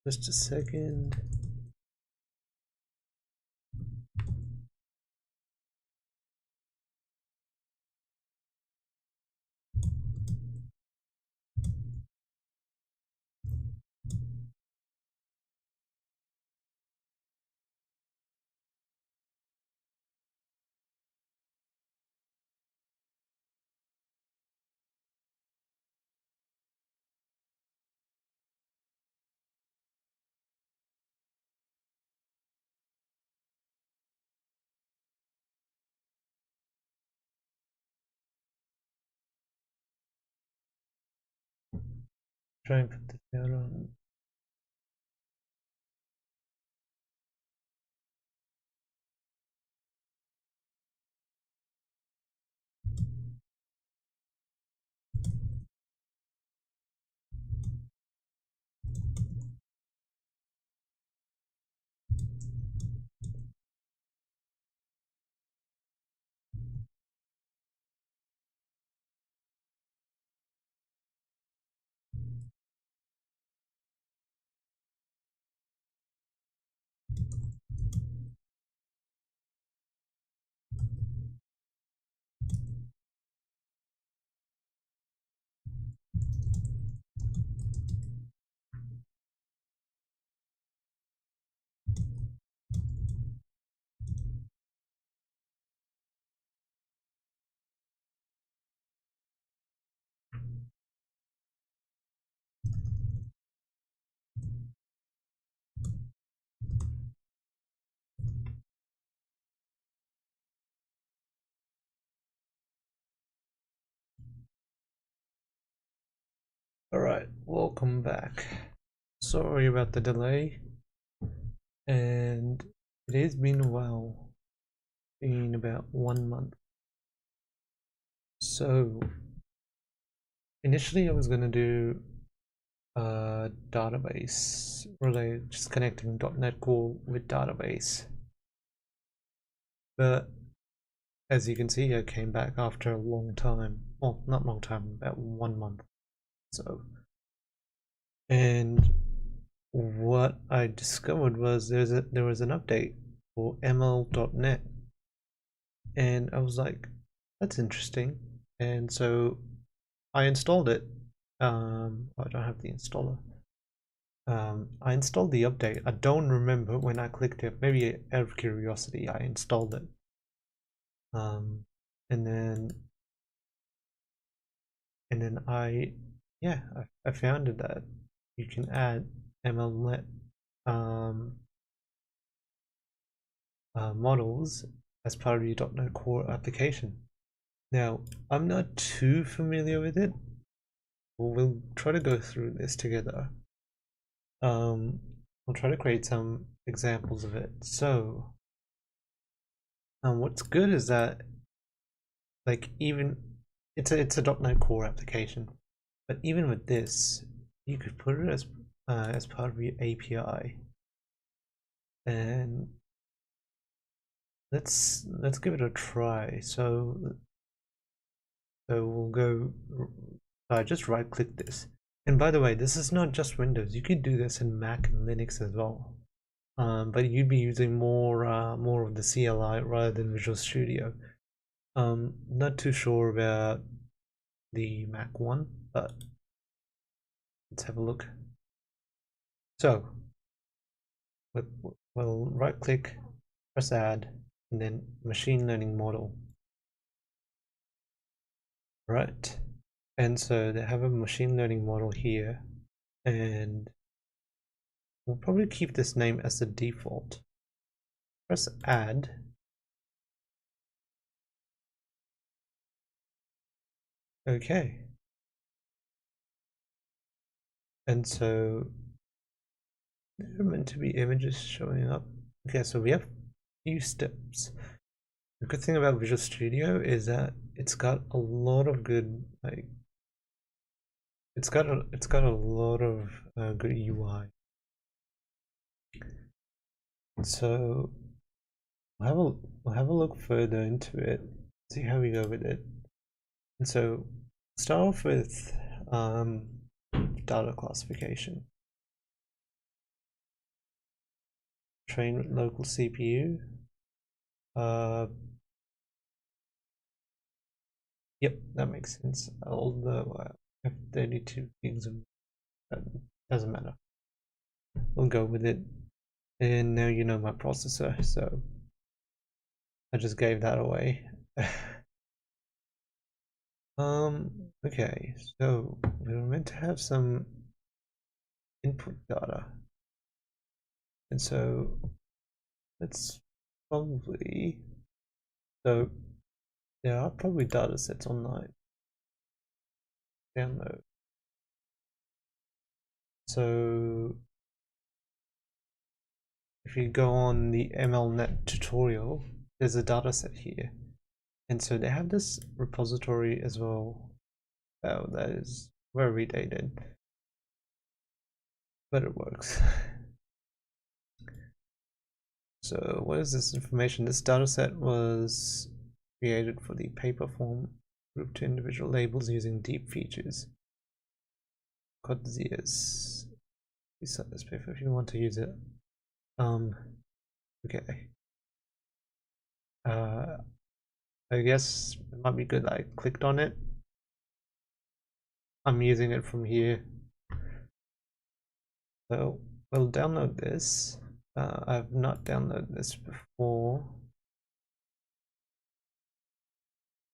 Just a second. Try and put this down on. Alright, welcome back. Sorry about the delay, and it has been a while, been about 1 month. So initially I was gonna do a database related, just connecting .NET Core with database, but as you can see I came back after a long time. Well, not long time, about 1 month. So, and what I discovered was there was an update for ML.NET, and I was like, that's interesting. And so I installed it. I don't have the installer. I installed the update. I don't remember when I clicked it. Maybe out of curiosity, I installed it. And then I found it that you can add MLNet models as part of your .NET Core application. Now, I'm not too familiar with it. We'll try to go through this together. We'll try to create some examples of it. So, what's good is that, like, even it's a .NET Core application, but even with this, you could put it as part of your API. And let's give it a try. So we'll go. Just right-click this. And by the way, this is not just Windows. You could do this in Mac and Linux as well. But you'd be using more of the CLI rather than Visual Studio. Not too sure about the Mac one, but let's have a look. So we'll right-click, press Add, and then Machine Learning Model. Right, and so they have a machine learning model here, and we'll probably keep this name as the default. Press Add. Okay. And so there are meant to be images showing up. Okay, so we have a few steps. The good thing about Visual Studio is that it's got a lot of good, like, it's got a lot of good UI. So we'll have a look further into it, see how we go with it. And so start off with data classification. trained with local CPU. Yep, that makes sense. Although I have 32 gigs of doesn't matter. We'll go with it. And now you know my processor, so I just gave that away. Okay, so we were meant to have some input data. And so let's probably, so there are probably data sets online. Download. So if you go on the MLNet tutorial, there's a data set here. And so they have this repository as well. Oh, that is very dated, but it works. So what is this information? This dataset was created for the paper form, grouped to individual labels using deep features. Codzius. Please set this paper if you want to use it. Okay. I guess it might be good I clicked on it. I'm using it from here. So we'll download this. I've not downloaded this before.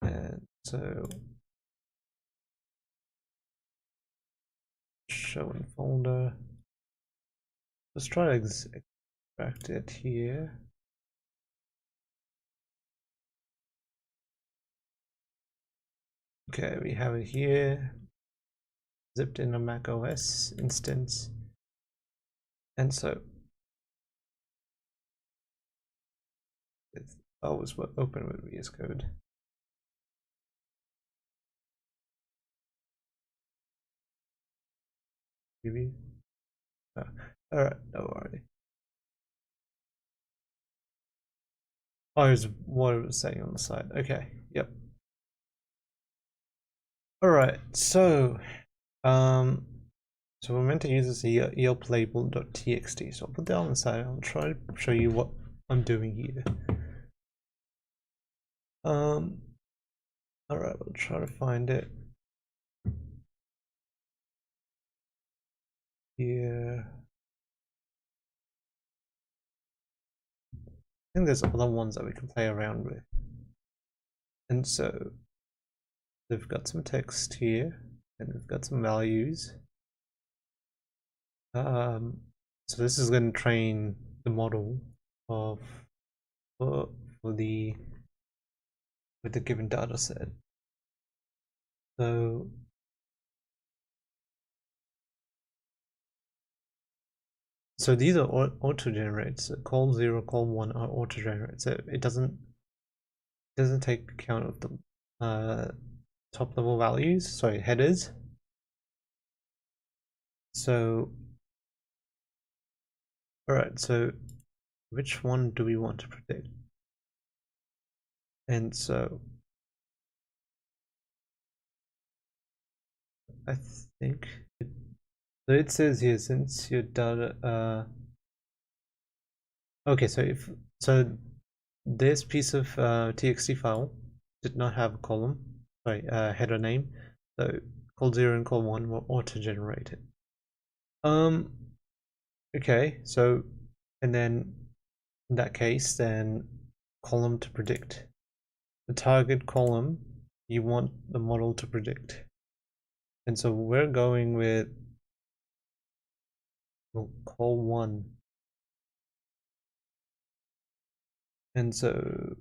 And so show in folder. Let's try to extract it here. Okay, we have it here, zipped in a Mac OS instance. And so it's always open with VS Code. Maybe. Alright, don't worry. Oh, here's what it was saying on the side. Okay, yep. Alright, so we're meant to use this ELP label.txt. So I'll put that on the side. I'll try to show you what I'm doing here. Alright, we'll try to find it. Here. I think there's other ones that we can play around with. And so they've got some text here, and they've got some values. So this is going to train the model of with the given data set. So these are auto-generated. So col 0, col 1 are auto-generated. So it doesn't take account of the top level values, sorry, headers. So alright, so which one do we want to predict? And so I think so it says here, since your data okay, so this piece of txt file did not have a column, sorry, header name, so col 0 and col 1 were auto-generated. Okay, so and then in that case, then column to predict. The target column you want the model to predict. And so we're going with col 1. And so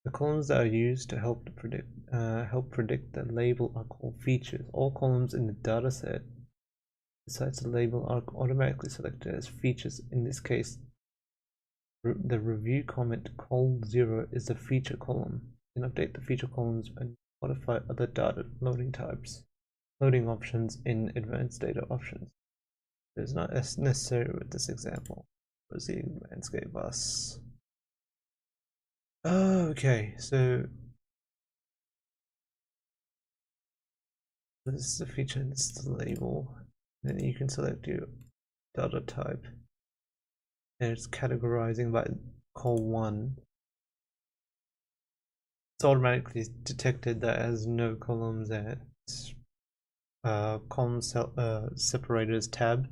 the columns that are used to help predict the label are called features. All columns in the dataset besides the label are automatically selected as features. In this case, the review comment col 0 is the feature column. You can update the feature columns and modify other data loading options in advanced data options. It's not as necessary with this example. Proceed landscape bus. Okay, so this is the feature and this is the label. Then you can select your data type. and it's categorizing by col1. It's automatically detected that it has no columns and it's column separators tab.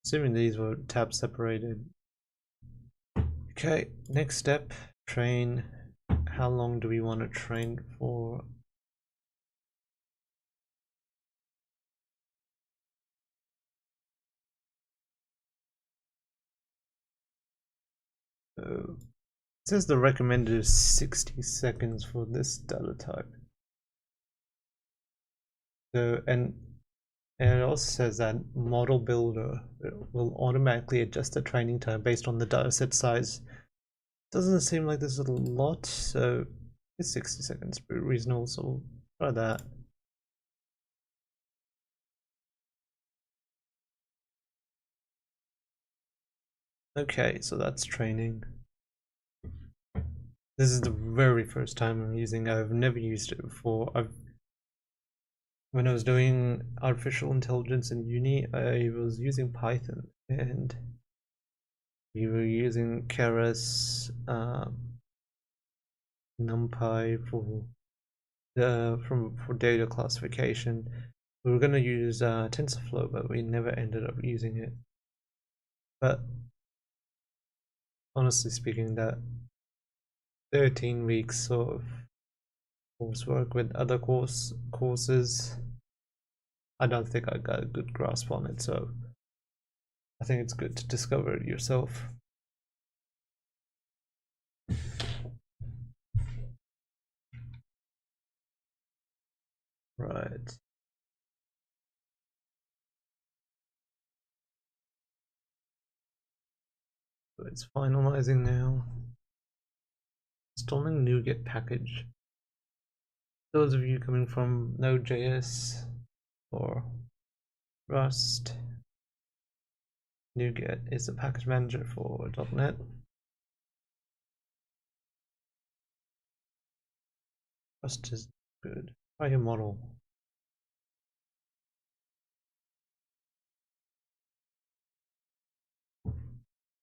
Assuming these were tab separated. Okay, next step, train. How long do we want to train for? So it says the recommended is 60 seconds for this data type. So, and it also says that model builder will automatically adjust the training time based on the dataset size. Doesn't seem like there's a lot, so it's 60 seconds pretty reasonable, so we'll try that. Okay, so that's training. This is the very first time I'm using it. I've never used it before. When I was doing artificial intelligence in uni, I was using Python and we were using Keras, NumPy for data classification. We were going to use TensorFlow, but we never ended up using it. But honestly speaking, that 13 weeks of coursework with other courses, I don't think I got a good grasp on it, so I think it's good to discover it yourself. Right. So it's finalizing now. Installing NuGet package. Those of you coming from Node.js or Rust, NuGet is a package manager for .NET. Rust is good. Try your model.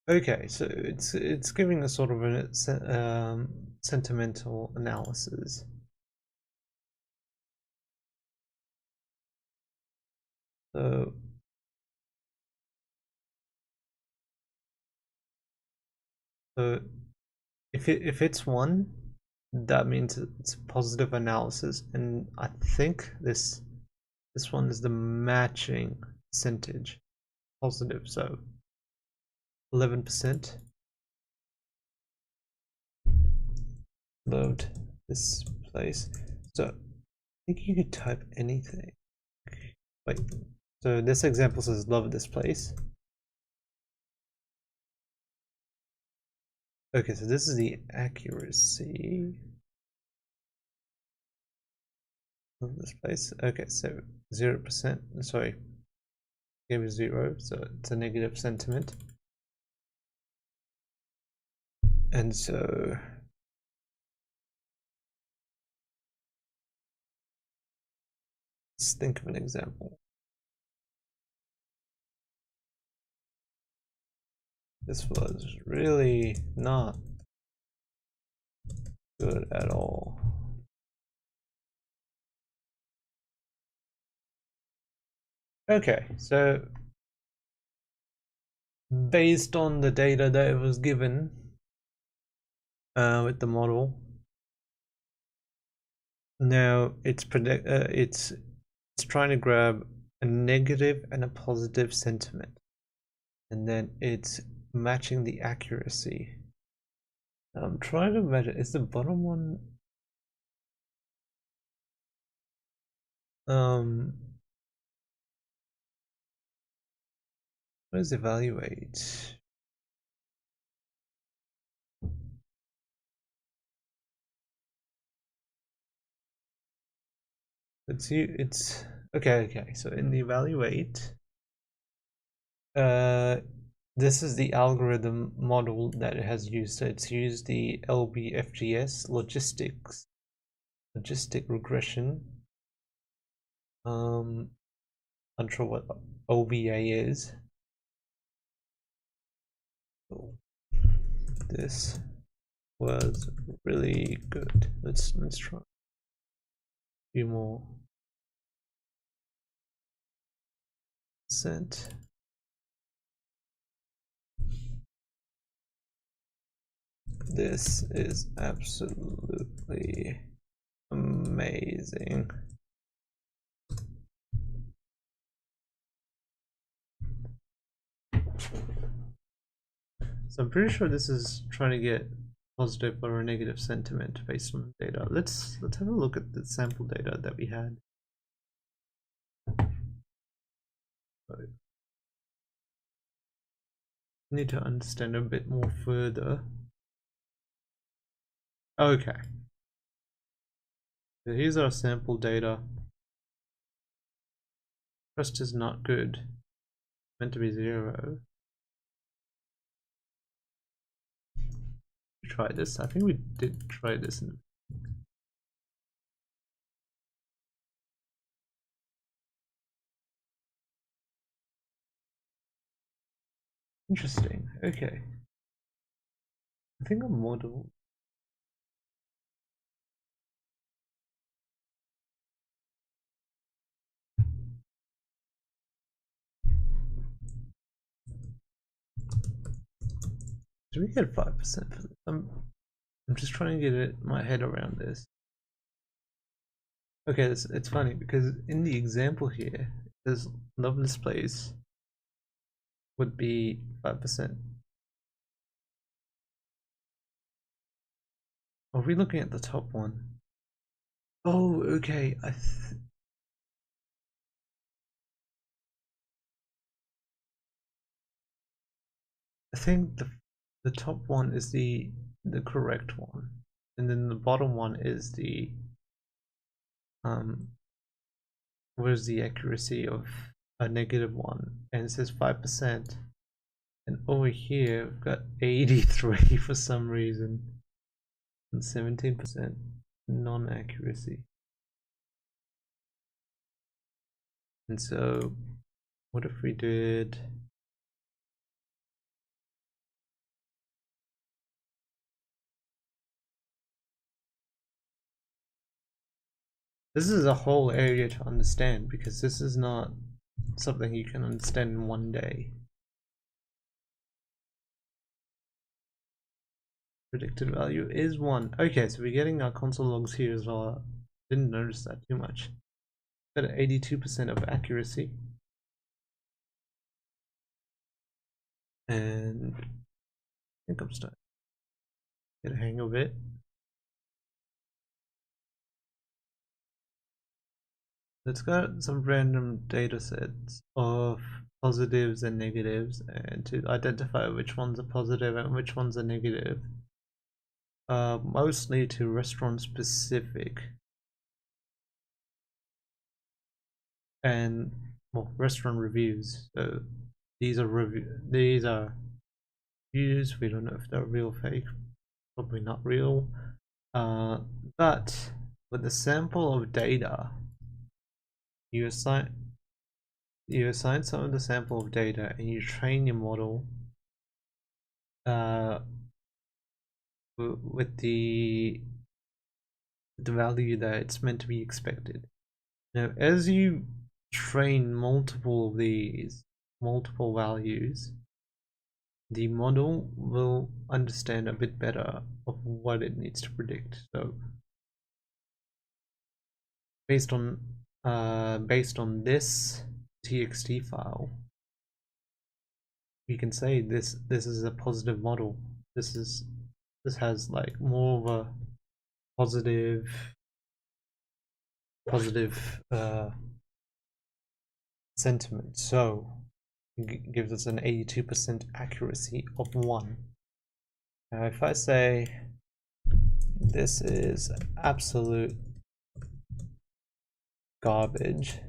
Okay, so it's giving a sort of a sentimental analysis. So if it's 1, that means it's a positive analysis, and I think this one is the matching percentage positive, so 11%. Load this place. So I think you could type anything. Wait, so this example says love this place. Okay, so this is the accuracy of this place. Okay, so 0%, sorry, gave it 0, so it's a negative sentiment. And so let's think of an example. This was really not good at all. Okay, so based on the data that it was given with the model, now it's trying to grab a negative and a positive sentiment, and then it's matching the accuracy. I'm trying to measure, is the bottom one what is evaluate? It's okay, so in the evaluate, this is the algorithm model that it has used. So it's used the LBFGS logistic regression. I'm not sure what OBA is. Oh, this was really good. Let's try a few more. Percent. This is absolutely amazing. So I'm pretty sure this is trying to get positive or negative sentiment based on data. Let's have a look at the sample data that we had. Need to understand a bit more further. Okay. So here's our sample data. Trust is not good. Meant to be 0. Try this. I think we did try this. Interesting. Okay. I think a model. Did we get 5% for this? I'm just trying to get my head around this. Okay, it's funny because in the example here, there's Loveless Place would be 5%. Are we looking at the top one? Oh, okay. I think the top one is the correct one, and then the bottom one is the where's the accuracy of a negative one, and it says 5%, and over here we've got 83 for some reason, and 17% non-accuracy. And so what if we did this? Is a whole area to understand, because this is not something you can understand in one day. Predicted value is 1. Okay, so we're getting our console logs here as well. Didn't notice that too much. Got 82% of accuracy. And I think I'm starting to get a hang of it. It's got some random data sets of positives and negatives, and to identify which ones are positive and which ones are negative. Mostly to restaurant specific and restaurant reviews. So these are reviews. We don't know if they're real or fake. Probably not real. But with the sample of data, you assign some of the sample of data and you train your model with the value that it's meant to be expected. Now, as you train multiple of these, multiple values, the model will understand a bit better of what it needs to predict. So based on this txt file, we can say this is a positive model. This has like more of a positive sentiment. So it gives us an 82% accuracy of 1. Now if I say this is absolute garbage,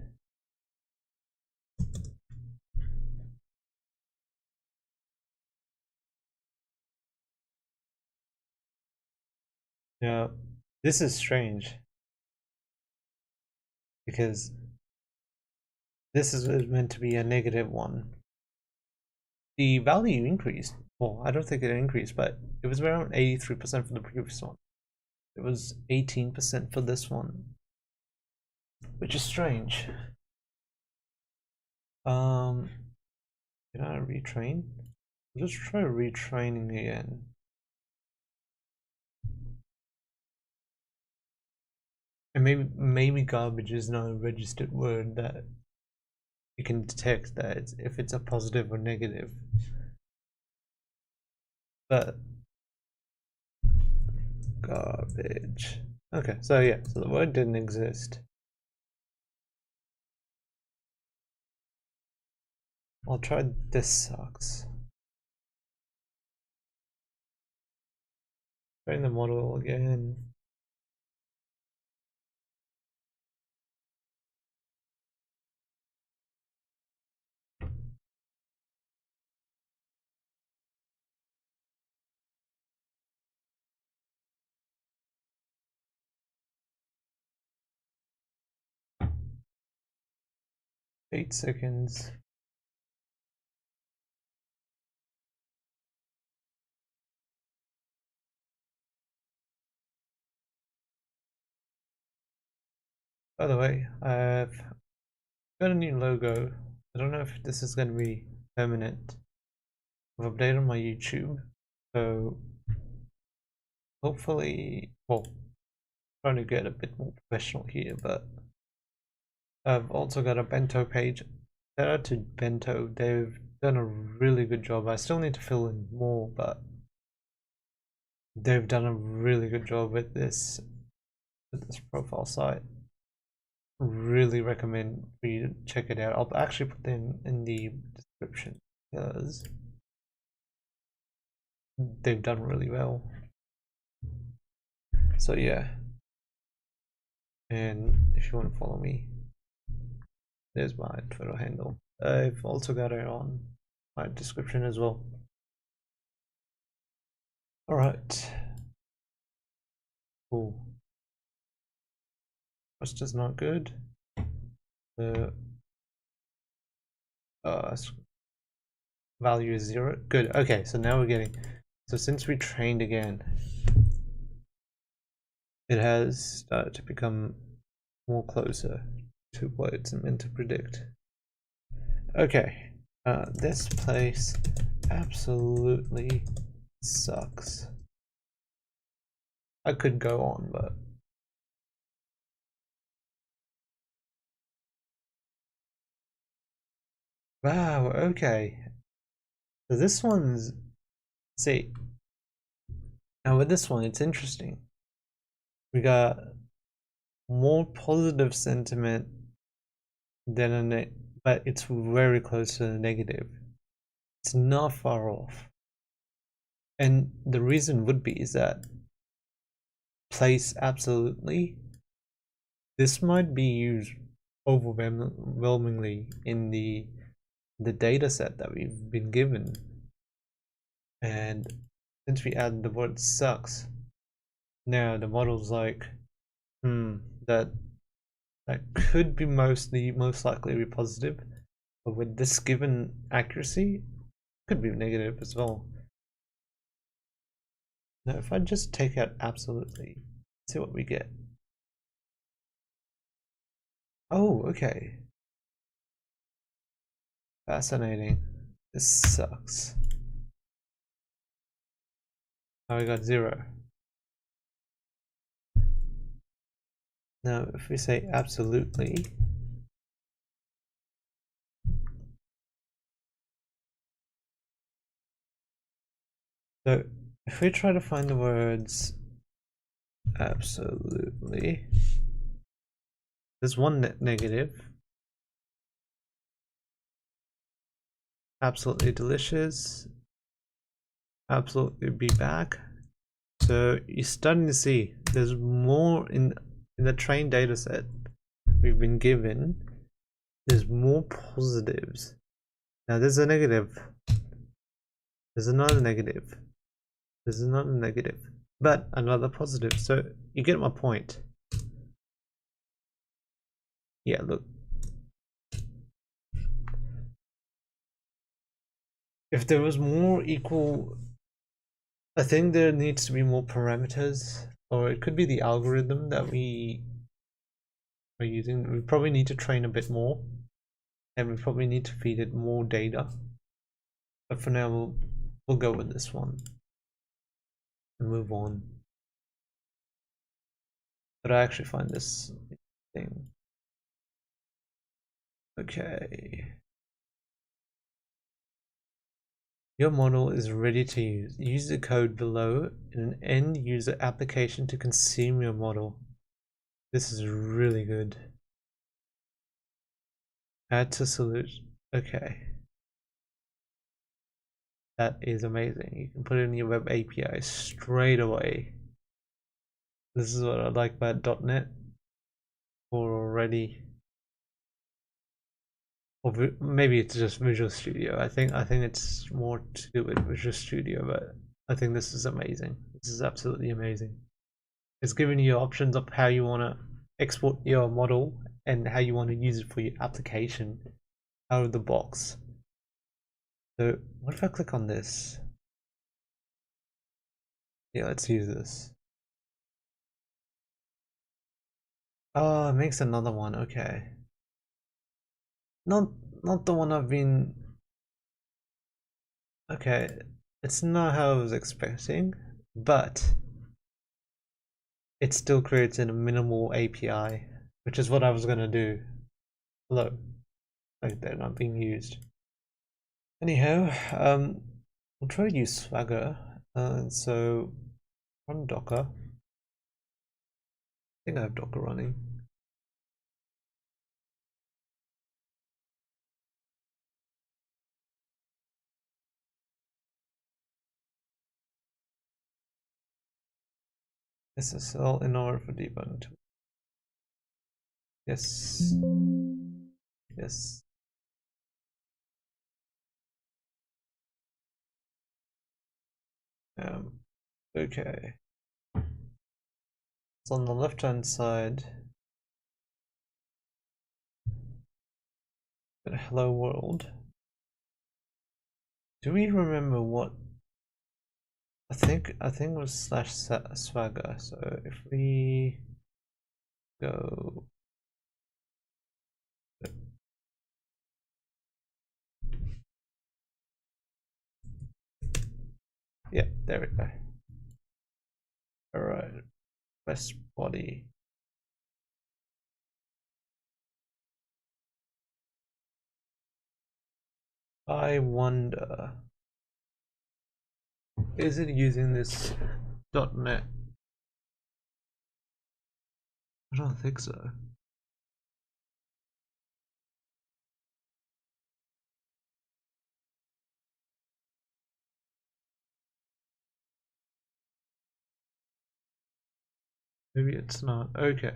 now this is strange because this is meant to be a negative one. The value increased, Well, I don't think it increased, but it was around 83% for the previous one. It was 18% for this one, which is strange. Can I retrain? Let's try retraining again. And maybe garbage is not a registered word that you can detect that if it's a positive or negative. But garbage. Okay, so yeah, so the word didn't exist. I'll try this sucks. Train the model again. Eight seconds. By the way, I've got a new logo. I don't know if this is going to be permanent. I've updated my YouTube, so hopefully, well, trying to get a bit more professional here, but I've also got a Bento page. Shout out to Bento, they've done a really good job. I still need to fill in more, but they've done a really good job with this profile site. Really recommend for you to check it out. I'll actually put them in the description because they've done really well. So yeah, and if you want to follow me, there's my Twitter handle. I've also got it on my description as well. All right, cool. That's just not good. Value is 0. Good. Okay, so now we're getting. So since we trained again, it has started to become more closer to what it's meant to predict. Okay, this place absolutely sucks. I could go on, but wow, okay. So this one's, see, now with this one, it's interesting. We got more positive sentiment than a but it's very close to the negative. It's not far off. And the reason would be is that place absolutely, this might be used overwhelmingly in the data set that we've been given. And since we add the word sucks, now the model's like, that could be most likely be positive, but with this given accuracy, it could be negative as well. Now if I just take out absolutely, see what we get. Oh, okay. Fascinating. This sucks. Now we got 0. Now if we say absolutely, so if we try to find the words absolutely, there's one negative. Absolutely delicious. Absolutely be back. So you're starting to see there's more in the trained data set we've been given. There's more positives. Now there's a negative. There's another negative. There's another negative. But another positive. So you get my point. Yeah, look. if there was more equal, I think there needs to be more parameters, or it could be the algorithm that we are using. We probably need to train a bit more, and we probably need to feed it more data. But for now, we'll go with this one and move on. But I actually find this thing. Okay. Your model is ready to use. Use the code below in an end user application to consume your model. This is really good. Add to solution. Okay. That is amazing. You can put it in your web API straight away. This is what I like about .NET already. Or maybe it's just Visual Studio. I think it's more to do with Visual Studio, but I think this is amazing. This is absolutely amazing. It's giving you options of how you want to export your model and how you want to use it for your application out of the box. So what if I click on this? Yeah, let's use this. Oh, it makes another one. Okay. Not the one I've been. Okay, it's not how I was expecting, but it still creates a minimal API, which is what I was gonna do. Hello, like they're not being used. Anyhow, we'll try to use Swagger. So run Docker. I think I have Docker running. SSL in order for debugging. Yes. Yes. Okay. So on the left hand side, hello world. Do we remember what? I think it was slash swagger. So if we go, yeah, there we go. All right, best body. I wonder, is it using this .NET? I don't think so. Maybe it's not. Okay.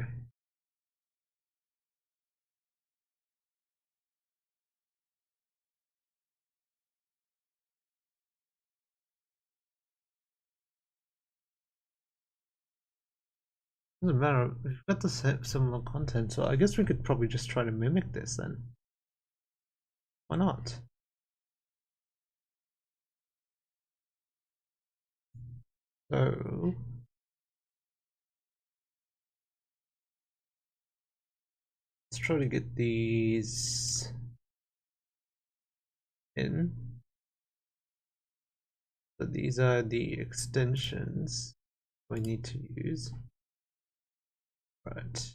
Doesn't matter. We've got the similar content, so I guess we could probably just try to mimic this then. Why not? So let's try to get these in. So these are the extensions we need to use. Right.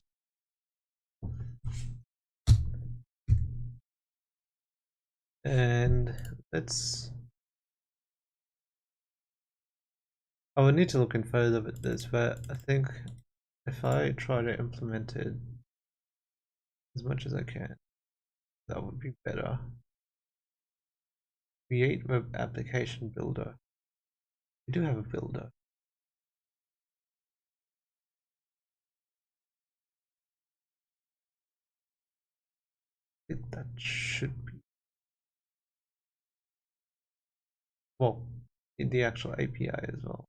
And let's. I would need to look in further with this, but I think if I try to implement it as much as I can, that would be better. Create web application builder. We do have a builder. That should be, well, in the actual API as well.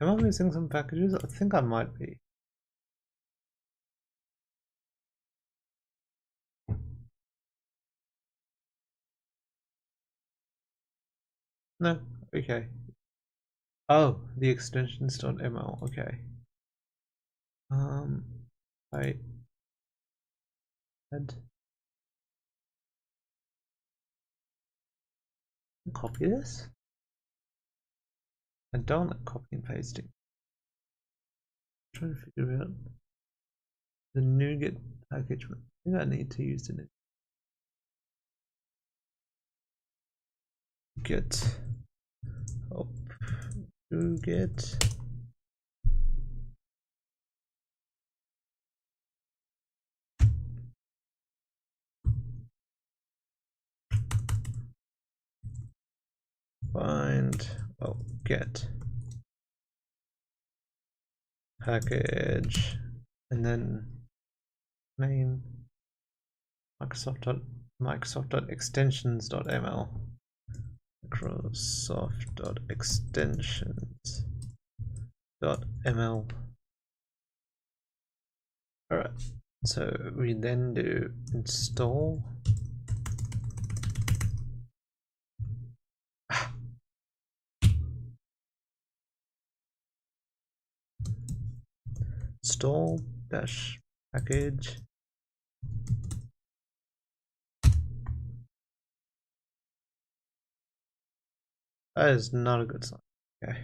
Am I missing some packages? I think I might be. No, okay. Oh, the extensions.ml, okay. I had copy this. I don't like copy and pasting. I'm trying to figure out the NuGet package. I think I need to use the NuGet. Oh, NuGet. Find, oh, get package, and then name Microsoft.extensions.ml. Microsoft.extensions.ml. Alright, so we then do install. Install dash package. That is not a good sign. Okay.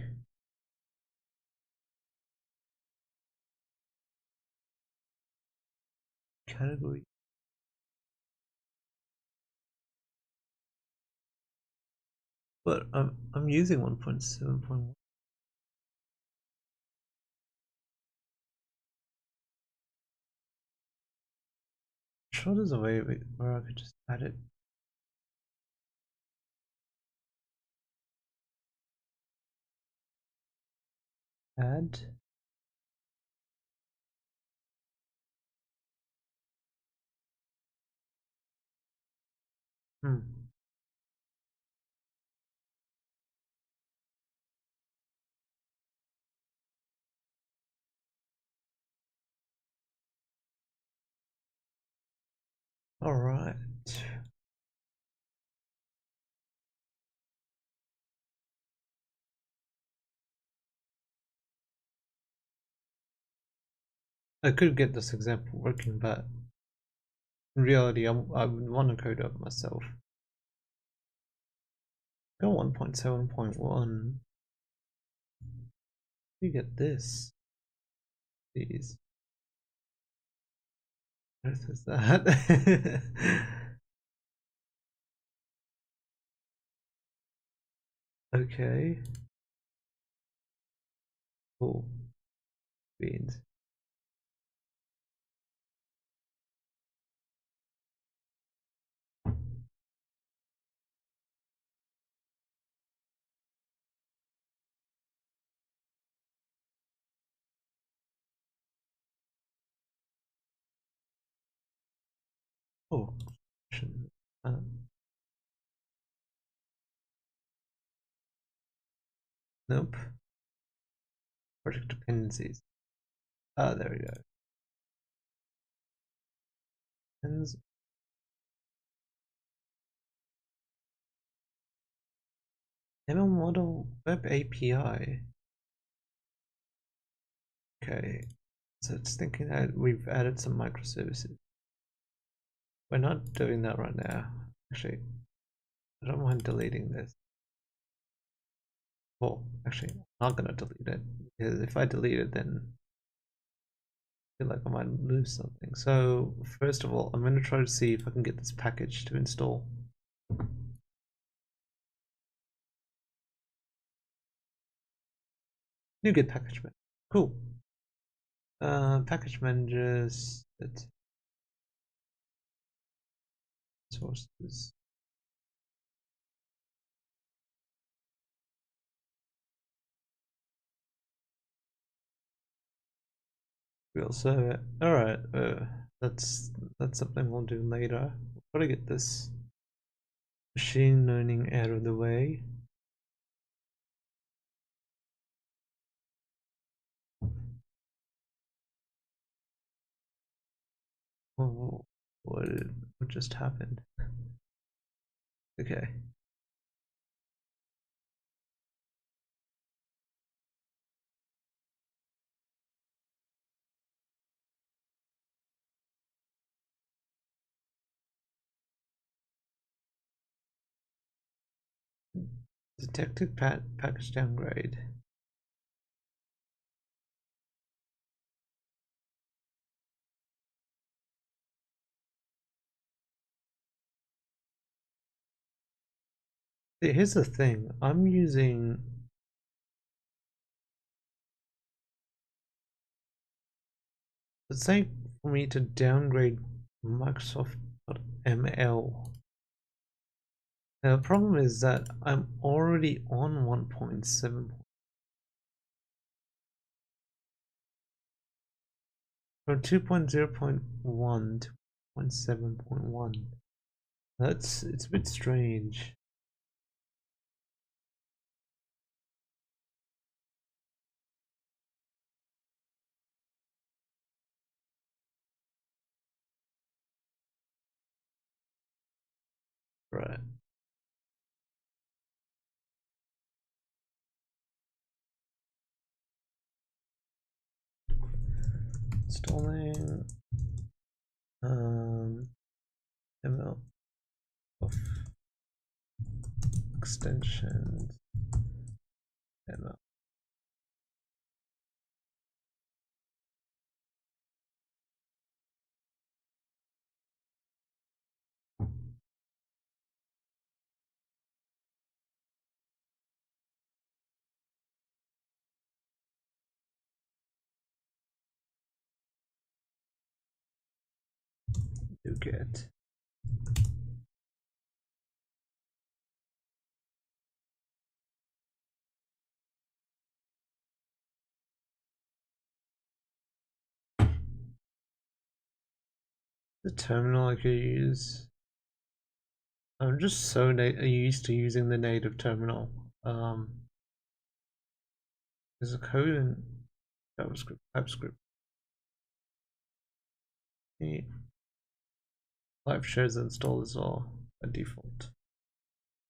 Category. But I'm using 1.7.1. Sure, there's a way where I could just add it. Add. All right. I could get this example working, but in reality, I would want to code up myself. Go 1.7.1. You get this. Please. What is that? Okay. Cool. Beans. Oh. Nope. Project dependencies. Ah, there we go. Depends. ML model web API. Okay. So it's thinking that we've added some microservices. We're not doing that right now. Actually, I don't mind deleting this. Well, actually, I'm not gonna delete it, because if I delete it, then I feel like I might lose something. So first of all, I'm gonna try to see if I can get this package to install. NuGet package manager. Cool. Package managers. Sources. Real server. All right. That's something we'll do later. Gotta get this machine learning out of the way. Oh, what just happened? Okay. Detected package downgrade. Here's the thing, I'm using it's saying for me to downgrade Microsoft.ml. Now the problem is that I'm already on 1.7. From 2.0.1 to 1.7.1. It's a bit strange. Right. Installing ML of extensions ML. Do get the terminal I could use. I'm just so used to using the native terminal. There's a code in JavaScript, TypeScript. The live shares installed as well by default.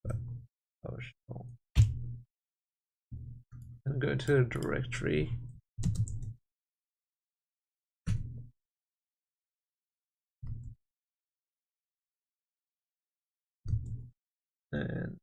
But PowerShell. And go to a directory. And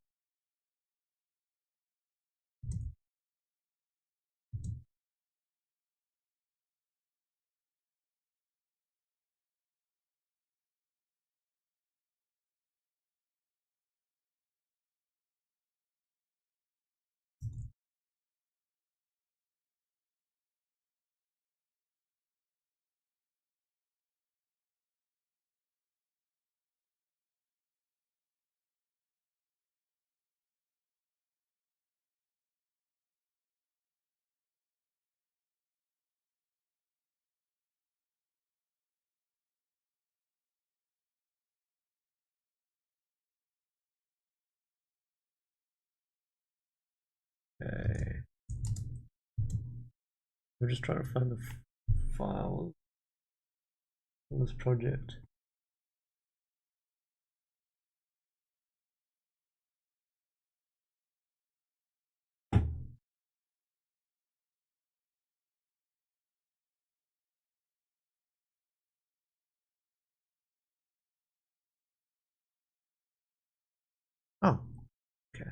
okay. I'm just trying to find the file for this project. Oh, okay.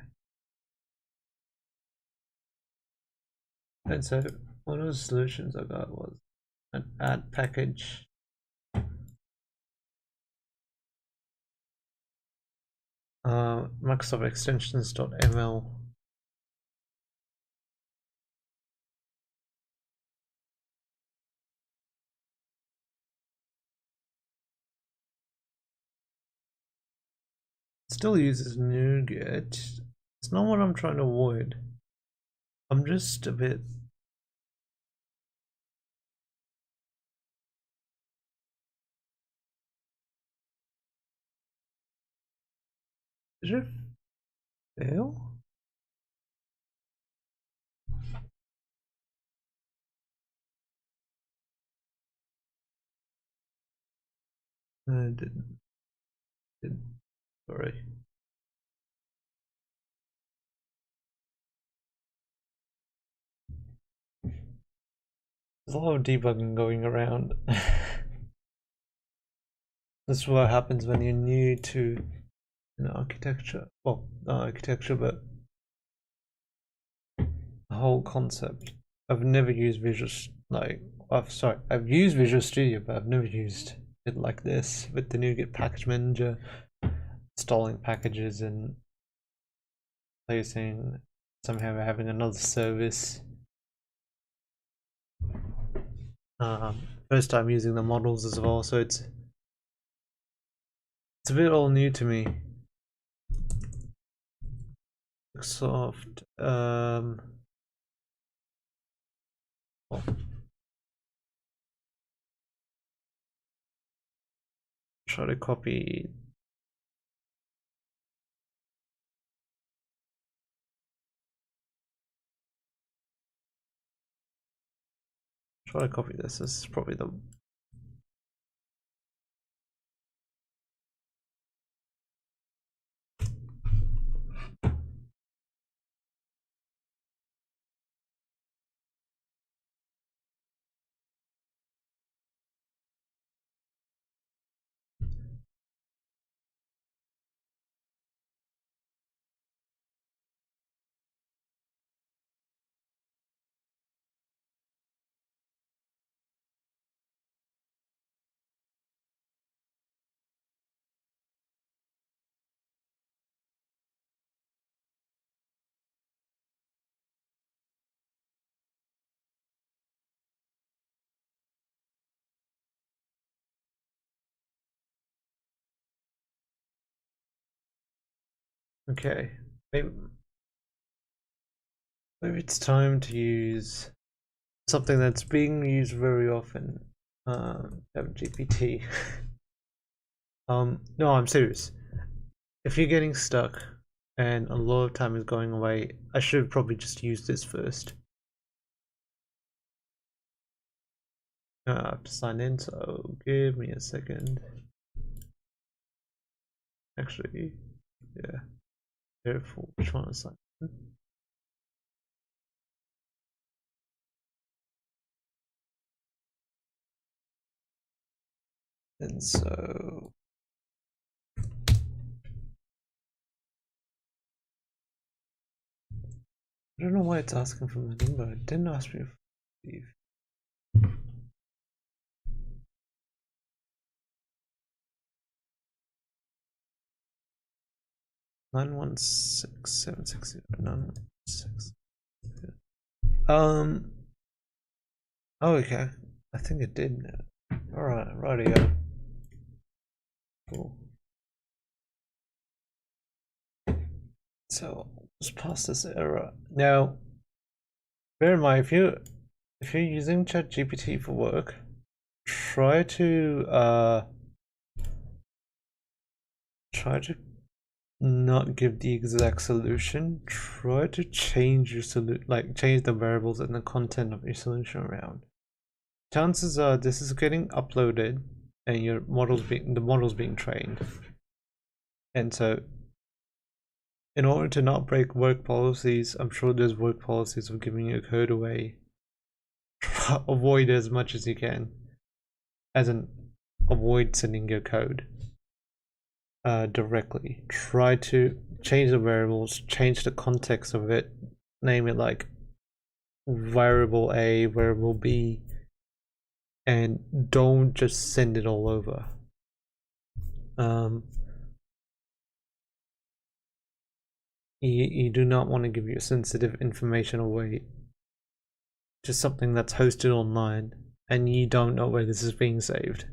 And so one of the solutions I got was an add package. Microsoft extensions.ml. Still uses NuGet. It's not what I'm trying to avoid. I'm just a bit. Did it fail? Sorry. There's a lot of debugging going around. This is what happens when you're new to architecture. Well, not architecture, but the whole concept. I've never used I've used Visual Studio, but I've never used it like this with the NuGet package manager, installing packages and placing, somehow having another service. First time using the models as well, so it's a bit all new to me. Microsoft, try to copy. Try to copy this. This is probably the okay. Maybe it's time to use something that's being used very often. GPT. No, I'm serious. If you're getting stuck and a lot of time is going away, I should probably just use this first. I have to sign in, so give me a second. Actually, yeah. Careful, which one is sign in? And so I don't know why it's asking for my number. It didn't ask me for Steve. 916-760-916. Oh, okay. I think it did. Alright, rightio. Cool. So let's pass this error. Now, bear in mind, if you're using ChatGPT for work, try to not give the exact solution. Try to change your change the variables and the content of your solution around. Chances are this is getting uploaded and the model's being trained. And so in order to not break work policies, I'm sure there's work policies of giving your code away. Avoid as much as you can. As in, avoid sending your code directly. Try to change the variables, change the context of it, name it like variable A, variable B, and don't just send it all over. You do not want to give your sensitive information away to something that's hosted online and you don't know where this is being saved.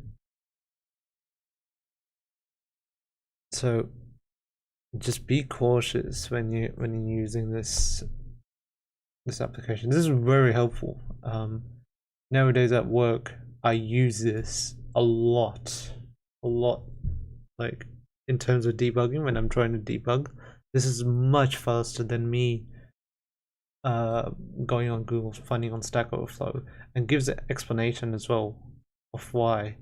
So just be cautious when you're using this application. This is very helpful. Nowadays at work, I use this a lot, like in terms of debugging. When I'm trying to debug, this is much faster than me going on Google, finding on Stack Overflow, and gives an explanation as well of why.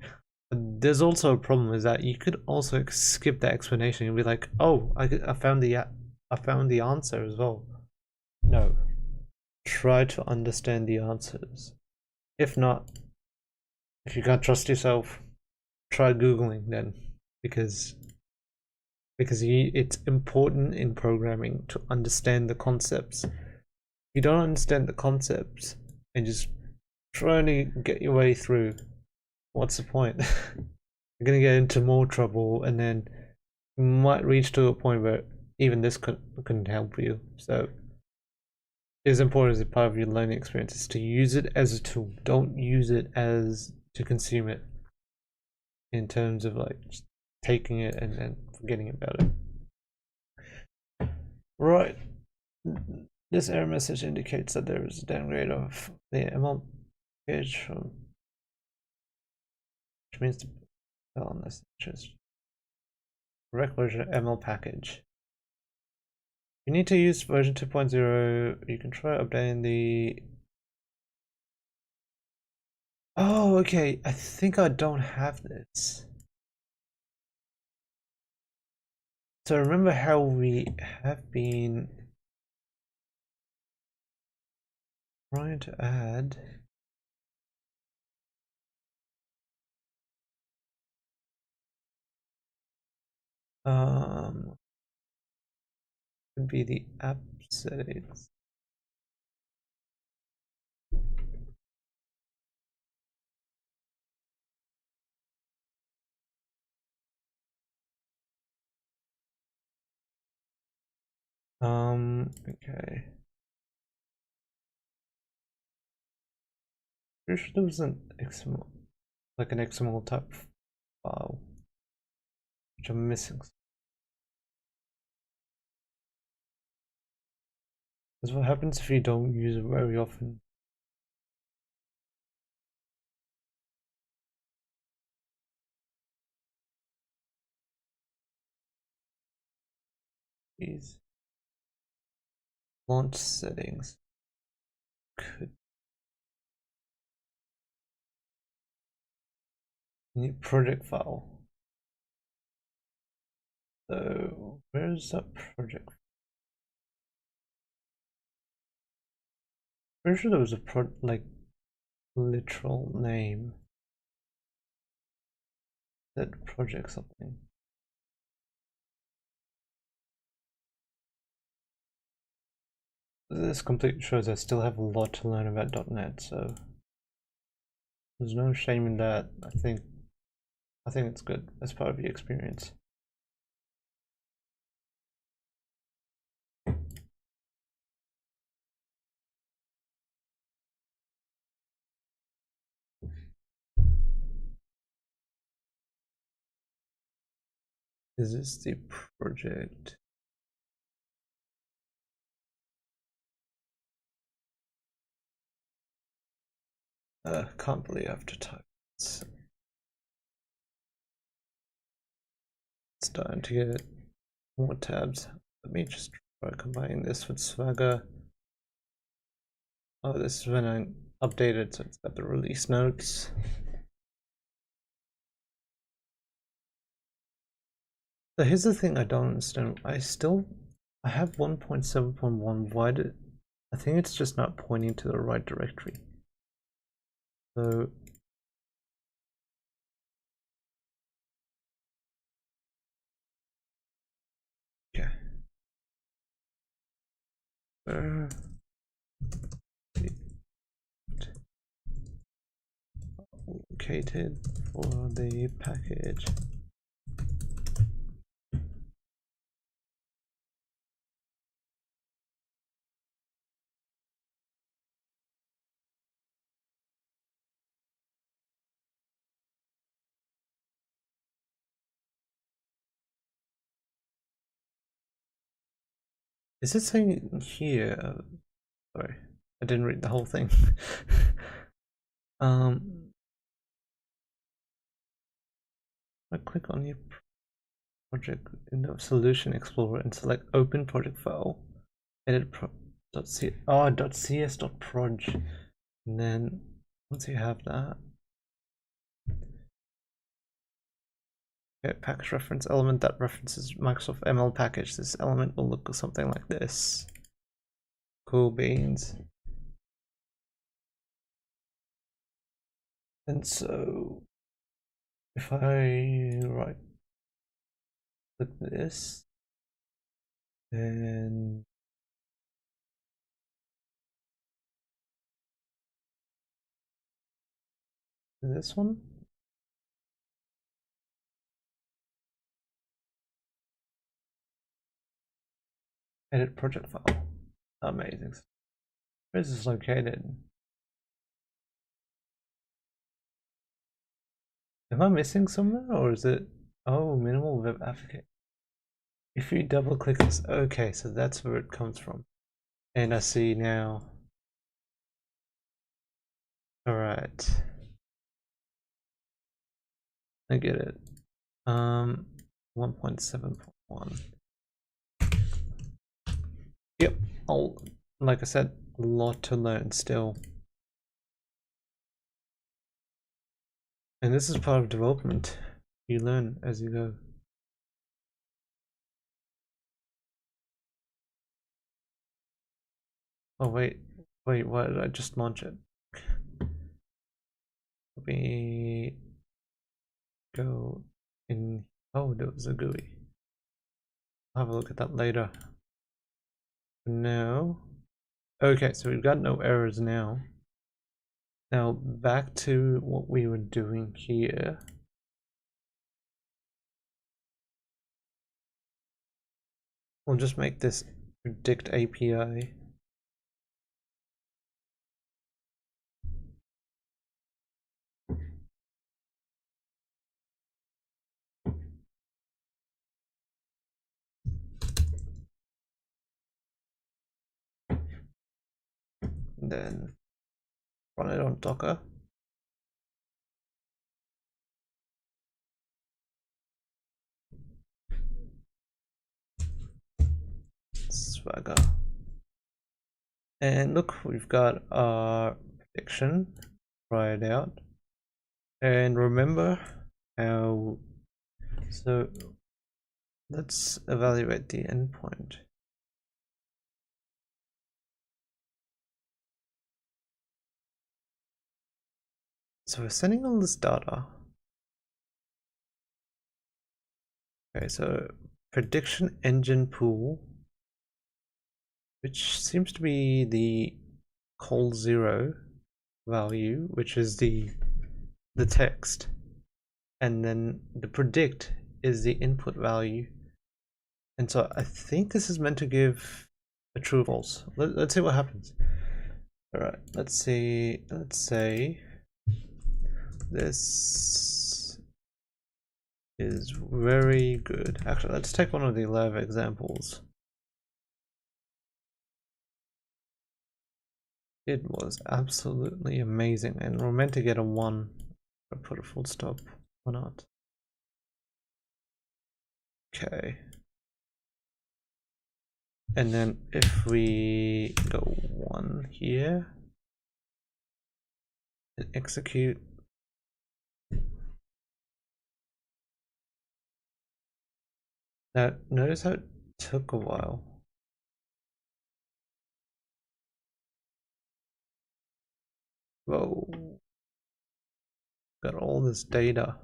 There's also a problem is that you could also skip the explanation and be like, oh, I found the answer as well. No, try to understand the answers. If not, if you can't trust yourself, try Googling then, because it's important in programming to understand the concepts. If you don't understand the concepts and just trying to get your way through, what's the point? You're gonna get into more trouble, and then you might reach to a point where even this couldn't help you. So it's important as a part of your learning experience is to use it as a tool. Don't use it as to consume it in terms of like just taking it and then forgetting about it. Right. This error message indicates that there is a downgrade of the ML package from, which means to tell on this just correct version of ML package. You need to use version 2.0. You can try updating the. Oh, okay. I think I don't have this. So remember how we have been trying to add would be the app settings. Okay. Pretty sure there was an XML, like an XML type file, which I'm missing. Because what happens if you don't use it very often? These launch settings could need project file. So where's that project? Pretty sure there was a like literal name that project something. This completely shows I still have a lot to learn about .NET, so there's no shame in that. I think it's good as part of the experience. Is this the project? Can't believe I have to type. It's starting to get more tabs. Let me just try combining this with Swagger. Oh, this is when I updated, so it's got the release notes. So here's the thing I don't understand. I have 1.7.1. Why did I think it's just not pointing to the right directory? So okay. Located for the package. Is it saying here? Sorry, I didn't read the whole thing. I click on your project in the Solution Explorer and select Open Project File, edit .cs.proj, and then once you have that, Okay, package reference element that references Microsoft ML package. This element will look something like this. Cool beans. And so if I right click this and this one, edit project file. Amazing. Where is this located? Am I missing somewhere, or is it? Oh, minimal web application. If you double click this, okay, so that's where it comes from. And I see now. All right, I get it. 1.7.1. Yep. Like I said, a lot to learn still. And this is part of development. You learn as you go. Oh wait, why did I just launch it? Let me go in. Oh, there was a GUI. I'll have a look at that later. No. Okay, so we've got no errors now. Now back to what we were doing here. We'll just make this predict API. And then run it on Docker. Swagger. And look, we've got our prediction. Try it out. And remember how, so let's evaluate the endpoint. So we're sending all this data. Okay, so prediction engine pool, which seems to be the col0 value, which is the text, and then the predict is the input value. And so I think this is meant to give a true or false. Let's see what happens. All right, let's see. Let's say this is very good. Actually, let's take one of the live examples. It was absolutely amazing, and we're meant to get a 1. I'll put a full stop. Why not? Okay. And then if we go 1 here and execute, now notice how it took a while. Whoa, got all this data.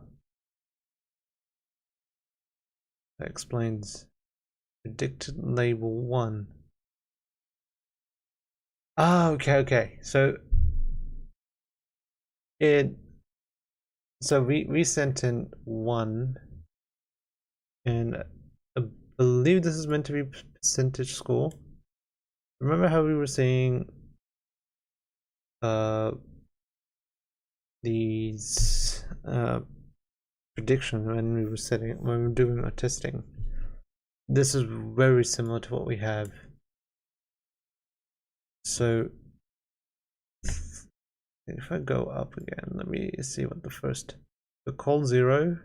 That explains predicted label 1. Ah, okay. So we sent in 1, and I believe this is meant to be percentage score. Remember how we were saying these prediction when we were doing our testing. This is very similar to what we have. So if I go up again, let me see what the col0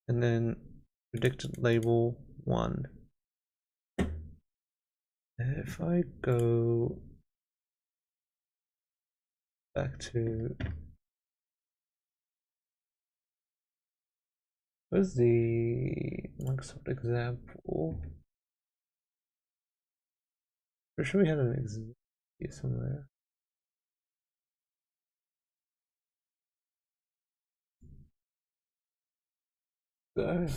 and then predicted label 1. If I go back to Where's the Microsoft example? Pretty sure we had an example here somewhere. Go.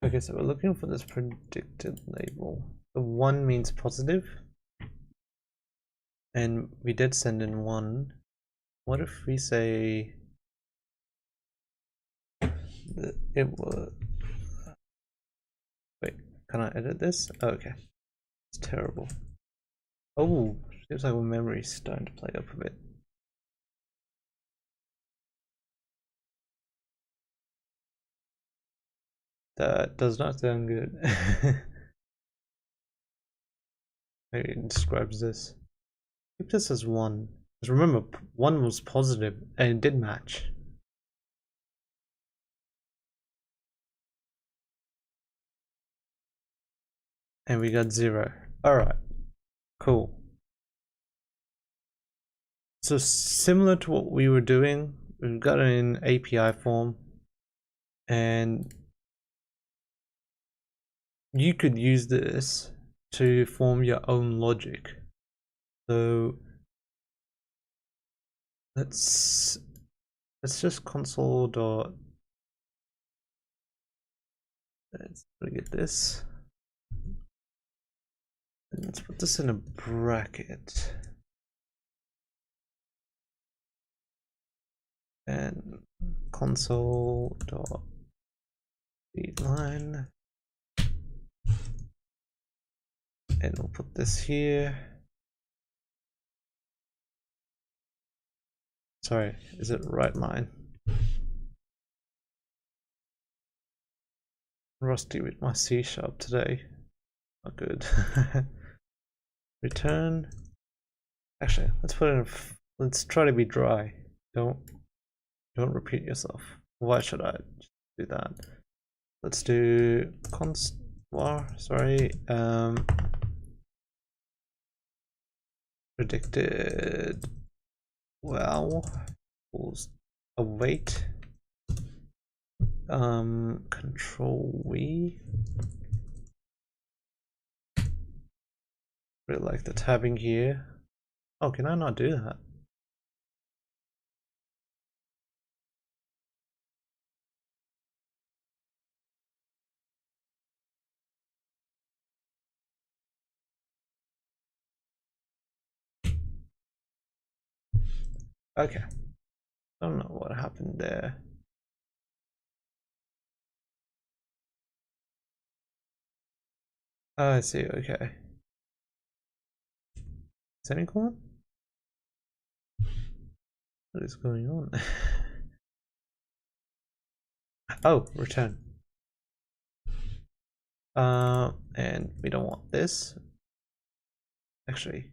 Okay, so we're looking for this predicted label. The 1 means positive, and we did send in 1. What if we say that it was... Wait, can I edit this? Oh, okay, it's terrible. Oh, seems like my memory's starting to play up a bit. That does not sound good. Maybe it describes this. Keep this as 1. Because remember, 1 was positive and it did match. And we got 0. Alright, cool. So similar to what we were doing, we've got it in API form, and you could use this to form your own logic. So let's just console dot, let's get this, and let's put this in a bracket, and console dot read line, and we'll put this here. Sorry, is it right line? Rusty with my C# today. Not good. Return. Actually, let's put in. Let's try to be dry. Don't repeat yourself. Why should I do that? Let's do const. Sorry. Predicted. Well, equals await. Control V. Really like the tabbing here. Oh, can I not do that? Okay. I don't know what happened there. Oh, I see, okay. Semicolon? What is going on? Oh, return. And we don't want this. Actually.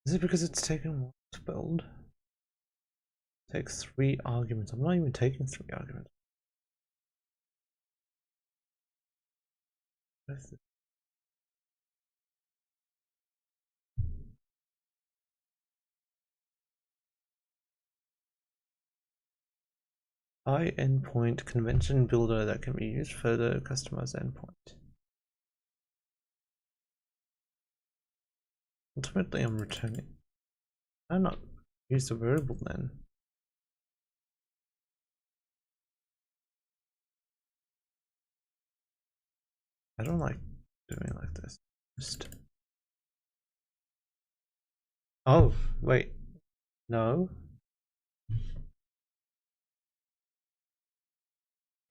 Is it because it's taken one to build? Takes 3 arguments. I'm not even taking 3 arguments. iEndpoint convention builder that can be used further customize endpoint. Ultimately, I'm returning. I'm not use the variable then. I don't like doing like this. Just. Oh, wait. No.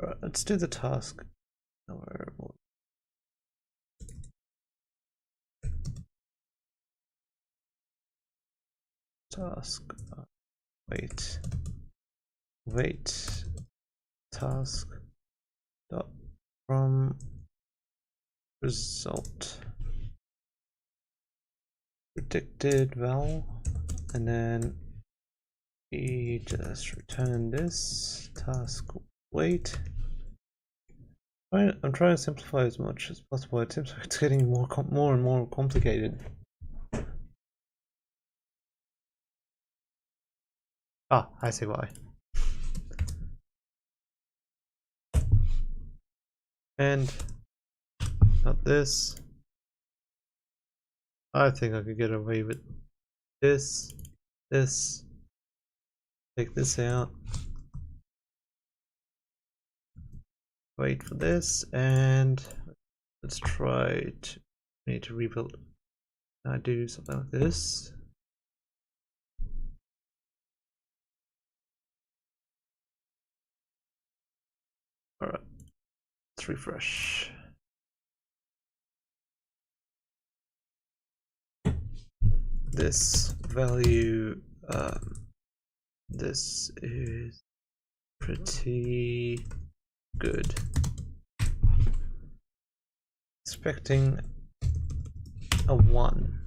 Right, let's do the task. variable task wait task dot from result predicted val, and then we just return this task wait. I'm trying to simplify as much as possible. It seems like it's getting more and more complicated. Ah, I see why. And not this. I think I could get away with this. Take this out. Wait for this, and let's try to need to rebuild. I do something like this. All right, let's refresh. This value, this is pretty good. Expecting a 1.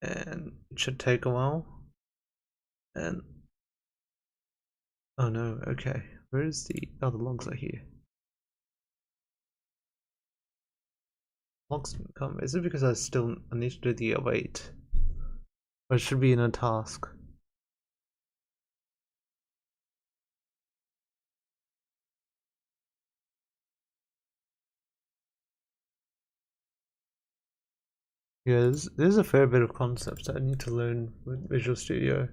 And it should take a while. And oh no, okay. Where is the other logs are here? Logs didn't come. Is it because I need to do the await? Or it should be in a task. Yeah, there's a fair bit of concepts that I need to learn with Visual Studio.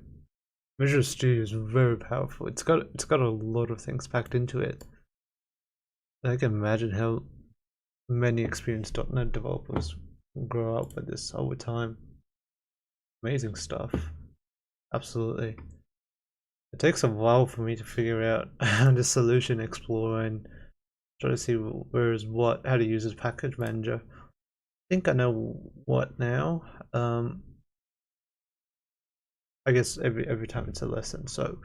Visual Studio is very powerful. It's got a lot of things packed into it. I can imagine how many experienced .NET developers grow up with this over time. Amazing stuff. Absolutely. It takes a while for me to figure out the solution explorer and try to see where is what, how to use this package manager. I think I know what now. I guess every time it's a lesson. So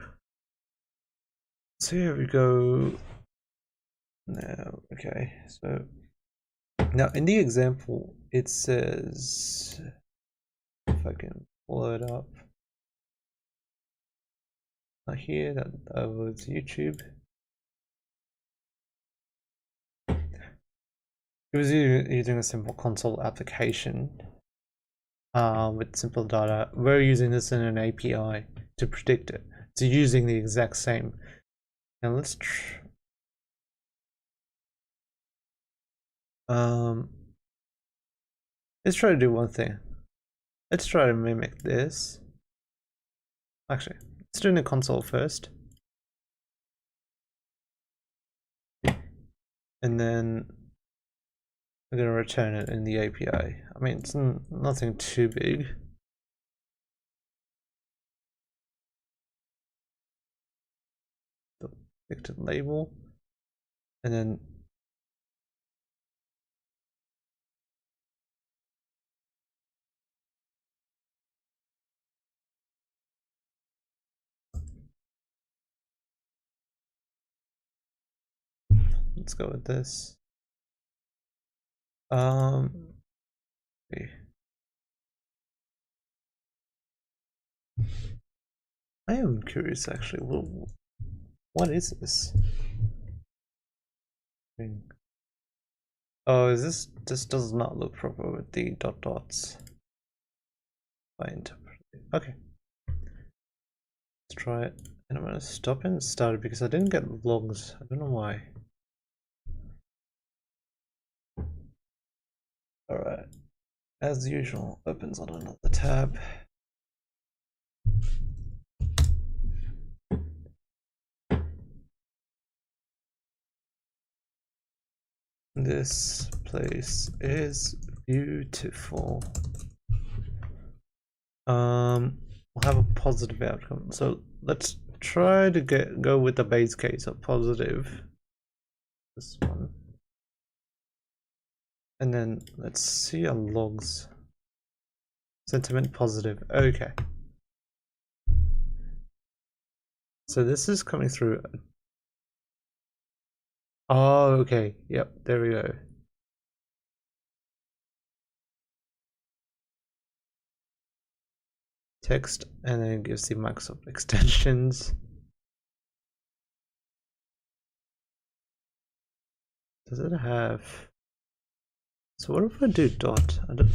here we go. Now, okay. So now in the example, it says, if I can pull it up, not here. That was YouTube. It was using a simple console application with simple data. We're using this in an API to predict it. So using the exact same. Now let's try to do one thing. Let's try to mimic this. Actually, let's do it in the console first. And then we're going to return it in the API. I mean, it's nothing too big. The predicted label. And then let's go with this. Okay. I am curious actually. What is this? Oh, is this does not look proper with the dots. I interpret it. Okay. Let's try it. And I'm gonna stop and start it because I didn't get logs. I don't know why. Alright. As usual, opens on another tab. This place is beautiful. We'll have a positive outcome. So let's try to go with the base case of positive. This one. And then let's see our logs. Sentiment positive. Okay. So this is coming through. Oh, okay. Yep, there we go. Text, and then it gives the Microsoft extensions. Does it have? So what if I do dot? I don't.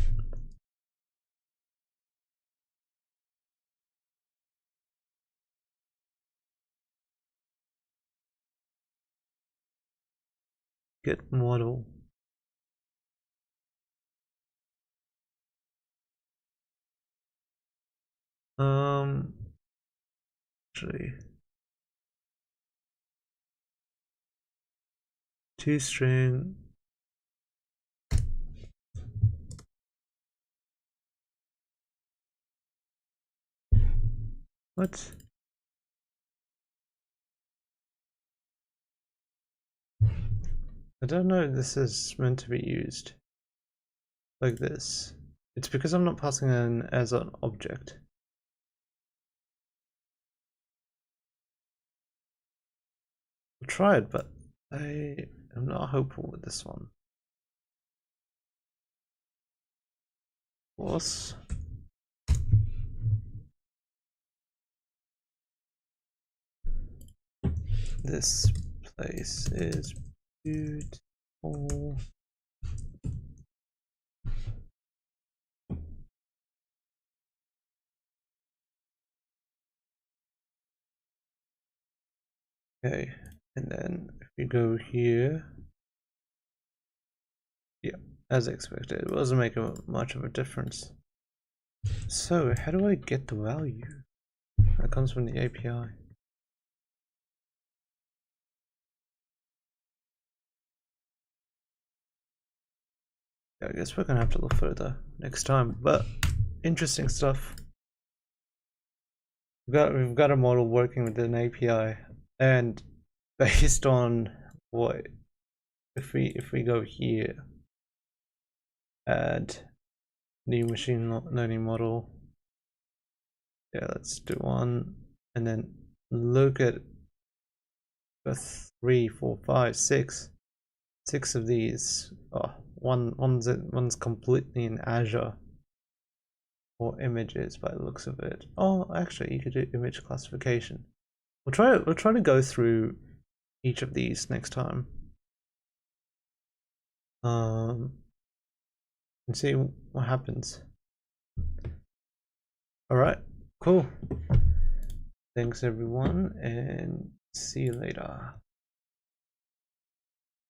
Get model. Actually, toString. What? I don't know if this is meant to be used like this. It's because I'm not passing in as an object. I'll try it, but I am not hopeful with this one. Of course. This place is beautiful. Okay, and then if we go here, yeah, as expected, it wasn't making much of a difference. So how do I get the value? That comes from the API. Yeah, I guess we're gonna have to look further next time, but interesting stuff. We've got a model working with an API, and based on what if we go here, add new machine learning model. Yeah, let's do one, and then look at 3, 4, 5, 6. 6 of these. Oh, one's completely in Azure or images by the looks of it. Oh, actually, you could do image classification. We'll try to go through each of these next time. And see what happens. All right, cool. Thanks everyone, and see you later.